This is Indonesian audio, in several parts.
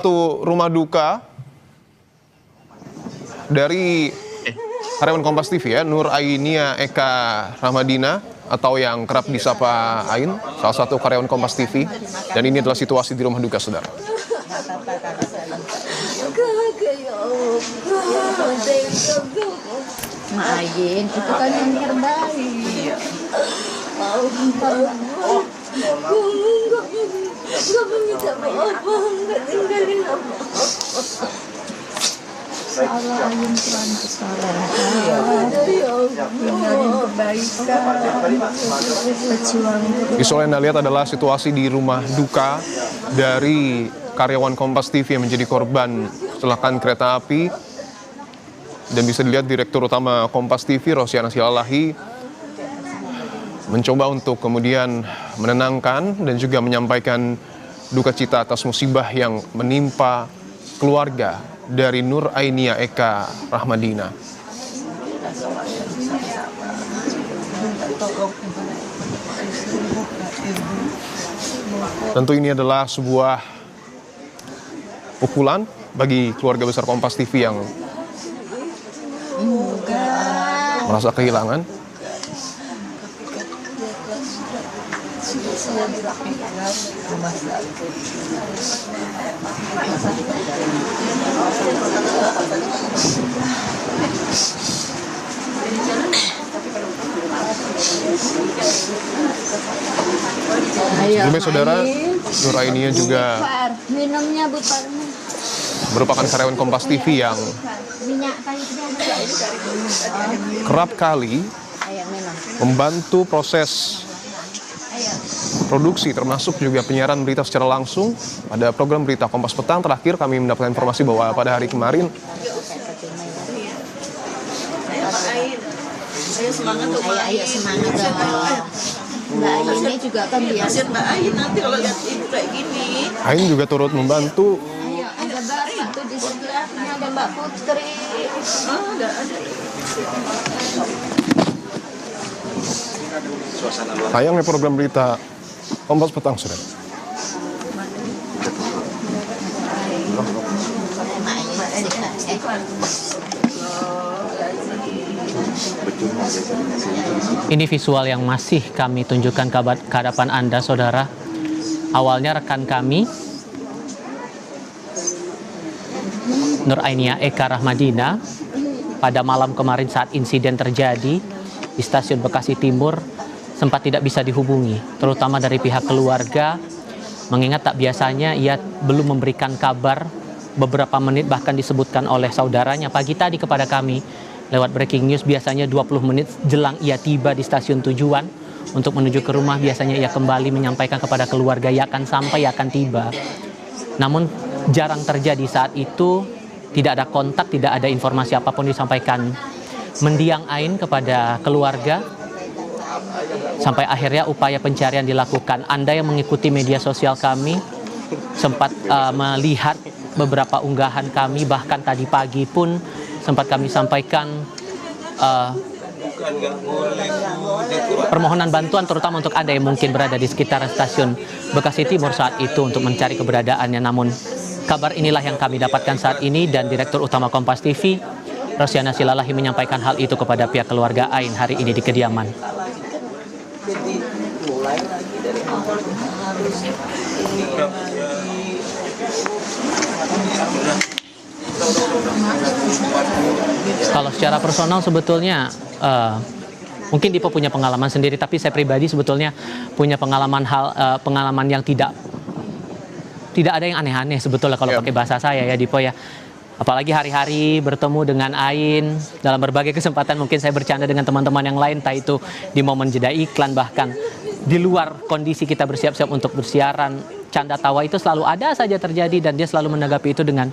Satu rumah duka dari karyawan Kompas TV ya, Nur Ainia Eka Rahmadina atau yang kerap disapa Ain, salah satu karyawan Kompas TV. Dan ini adalah situasi di rumah duka, saudara. Ma Ain itu kan yang terbaik. Gak minta maaf, gak tinggalin apa. Salah Ain Tuhan kesalahan. Tinggalin kebaikan. Visual yang Anda lihat adalah situasi di rumah duka dari karyawan Kompas TV yang menjadi korban kecelakaan kereta api. Dan bisa dilihat Direktur Utama Kompas TV, Rosiana Silalahi, mencoba untuk kemudian menenangkan dan juga menyampaikan duka cita atas musibah yang menimpa keluarga dari Nur Ainia Eka Rahmadina. Tentu ini adalah sebuah pukulan bagi keluarga besar Kompas TV yang merasa kehilangan. Sebelumnya saudara, Nur Ainia juga minumnya merupakan karyawan Kompas TV yang kerap kali membantu proses produksi termasuk juga penyiaran berita secara langsung pada program berita Kompas Petang. Terakhir kami mendapatkan informasi bahwa pada hari kemarin semangat Mbak Ain ini juga kan biasa. Mbak Ain nanti kalau lihat ibu kayak gini. Ain juga turut membantu. Ada bapak tuh di sebelahnya, ada Mbak Putri. Ada. Sayangnya program berita Kompas Petang sudah. Ini visual yang masih kami tunjukkan ke hadapan Anda, saudara. Awalnya rekan kami, Nur Ainia Eka Rahmadina, pada malam kemarin saat insiden terjadi di stasiun Bekasi Timur, sempat tidak bisa dihubungi, terutama dari pihak keluarga, mengingat tak biasanya ia belum memberikan kabar beberapa menit, bahkan disebutkan oleh saudaranya pagi tadi kepada kami lewat breaking news, biasanya 20 menit jelang ia tiba di stasiun tujuan untuk menuju ke rumah, biasanya ia kembali menyampaikan kepada keluarga ia akan sampai, ia akan tiba. Namun jarang terjadi saat itu, tidak ada kontak, tidak ada informasi apapun disampaikan mendiang Ain kepada keluarga, sampai akhirnya upaya pencarian dilakukan. Anda yang mengikuti media sosial kami sempat melihat beberapa unggahan kami, bahkan tadi pagi pun sempat kami sampaikan permohonan bantuan terutama untuk Anda yang mungkin berada di sekitar stasiun Bekasi Timur saat itu untuk mencari keberadaannya. Namun kabar inilah yang kami dapatkan saat ini, dan Direktur Utama Kompas TV, Rosiana Silalahi, menyampaikan hal itu kepada pihak keluarga Ain hari ini di kediaman. Kalau secara personal sebetulnya mungkin Dipo punya pengalaman sendiri, tapi saya pribadi sebetulnya punya pengalaman yang tidak ada yang aneh-aneh sebetulnya kalau pakai bahasa saya ya, Dipo ya. Apalagi hari-hari bertemu dengan Ain dalam berbagai kesempatan, mungkin saya bercanda dengan teman-teman yang lain, entah itu di momen jeda iklan, bahkan di luar kondisi kita bersiap-siap untuk bersiaran, canda tawa itu selalu ada saja terjadi, dan dia selalu menanggapi itu dengan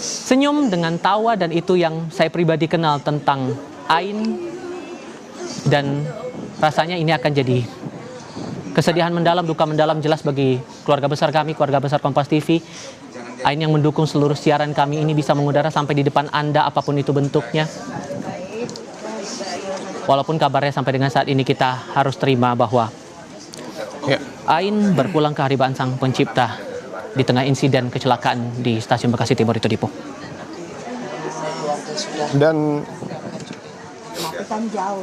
senyum, dengan tawa, dan itu yang saya pribadi kenal tentang Ain. Dan rasanya ini akan jadi kesedihan mendalam, duka mendalam jelas bagi keluarga besar kami, keluarga besar Kompas TV. Ain yang mendukung seluruh siaran kami ini bisa mengudara sampai di depan Anda apapun itu bentuknya. Walaupun kabarnya sampai dengan saat ini kita harus terima bahwa Ain berpulang ke hadirat Sang Pencipta di tengah insiden kecelakaan di stasiun Bekasi Timur itu, Dipo. Dan Tapi kan jauh.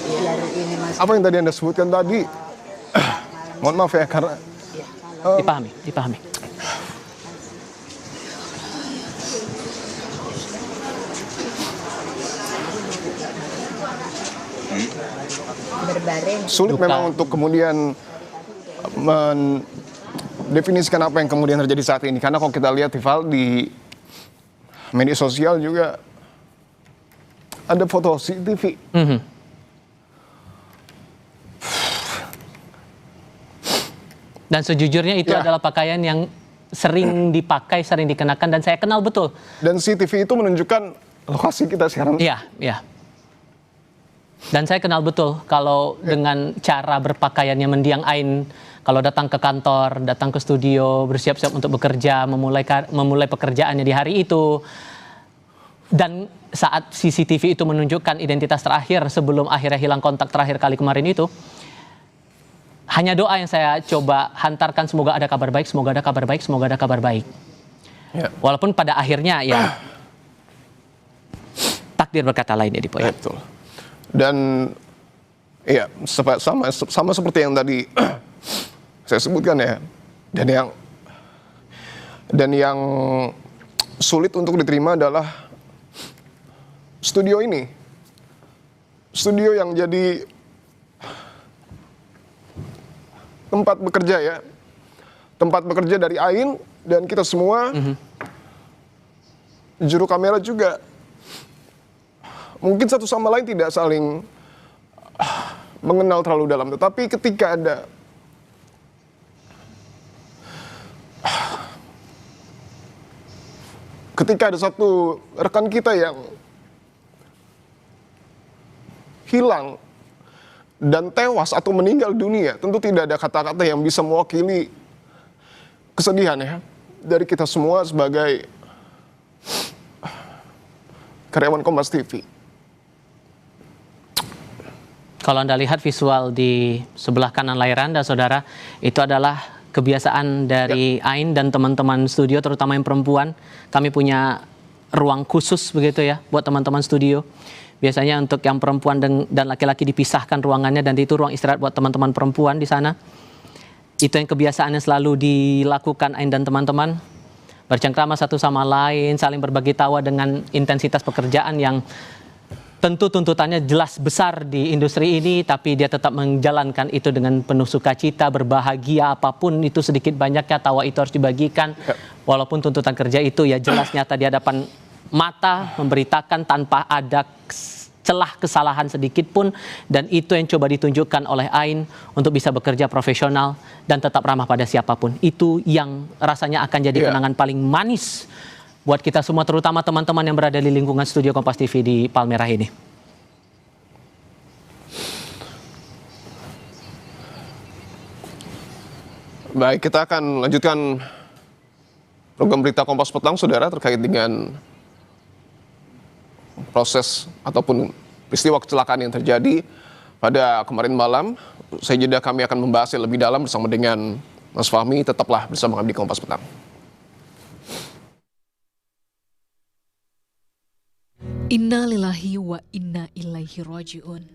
Biar ini mas. apa yang tadi Anda sebutkan tadi, mohon maaf ya karena Dipahami. Berbaring. sulit Duka. memang untuk kemudian mendefinisikan apa yang kemudian terjadi saat ini. Karena kalau kita lihat Tiffal di media sosial juga ada foto CCTV. Dan sejujurnya itu Ya. adalah pakaian yang sering dipakai, sering dikenakan, dan saya kenal betul. Dan CCTV itu menunjukkan lokasi kita sekarang. Iya. Dan saya kenal betul kalau dengan cara berpakaiannya mendiang Ain, kalau datang ke kantor, datang ke studio, bersiap-siap untuk bekerja, memulai pekerjaannya di hari itu. Dan saat CCTV itu menunjukkan identitas terakhir sebelum akhirnya hilang kontak terakhir kali kemarin itu, hanya doa yang saya coba hantarkan, semoga ada kabar baik, semoga ada kabar baik, semoga ada kabar baik. Ya. Walaupun pada akhirnya ya takdir berkata lain ya, Dipo ya. Betul. Dan ya sama seperti yang tadi saya sebutkan ya. Dan yang sulit untuk diterima adalah studio ini. Studio yang jadi tempat bekerja ya. Tempat bekerja dari Ain dan kita semua. Juru kamera juga. Mungkin satu sama lain tidak saling mengenal terlalu dalam. Tetapi ketika ada satu rekan kita yang hilang dan tewas atau meninggal dunia, tentu tidak ada kata-kata yang bisa mewakili kesedihan ya dari kita semua sebagai karyawan Kompas TV. Kalau Anda lihat visual di sebelah kanan layar Anda, saudara, itu adalah kebiasaan dari Ain dan teman-teman studio, terutama yang perempuan. Kami punya ruang khusus begitu ya, buat teman-teman studio. Biasanya untuk yang perempuan dan laki-laki dipisahkan ruangannya, dan itu ruang istirahat buat teman-teman perempuan di sana. Itu yang kebiasaannya selalu dilakukan Ain dan teman-teman. Bercengkrama satu sama lain, saling berbagi tawa dengan intensitas pekerjaan yang tentu tuntutannya jelas besar di industri ini, tapi dia tetap menjalankan itu dengan penuh sukacita, berbahagia, apapun itu sedikit banyaknya, tawa itu harus dibagikan. Walaupun tuntutan kerja itu ya jelas nyata di hadapan mata, memberitakan tanpa ada celah kesalahan sedikit pun, dan itu yang coba ditunjukkan oleh Ain untuk bisa bekerja profesional dan tetap ramah pada siapapun. Itu yang rasanya akan jadi kenangan paling manis buat kita semua, terutama teman-teman yang berada di lingkungan studio Kompas TV di Palmerah ini. Baik, kita akan lanjutkan program berita Kompas Petang, saudara, terkait dengan proses ataupun peristiwa kecelakaan yang terjadi pada kemarin malam. Usai jeda kami akan membahasnya lebih dalam bersama dengan Mas Fahmi. Tetaplah bersama kami di Kompas Petang. Inna lillahi wa inna ilaihi raji'un.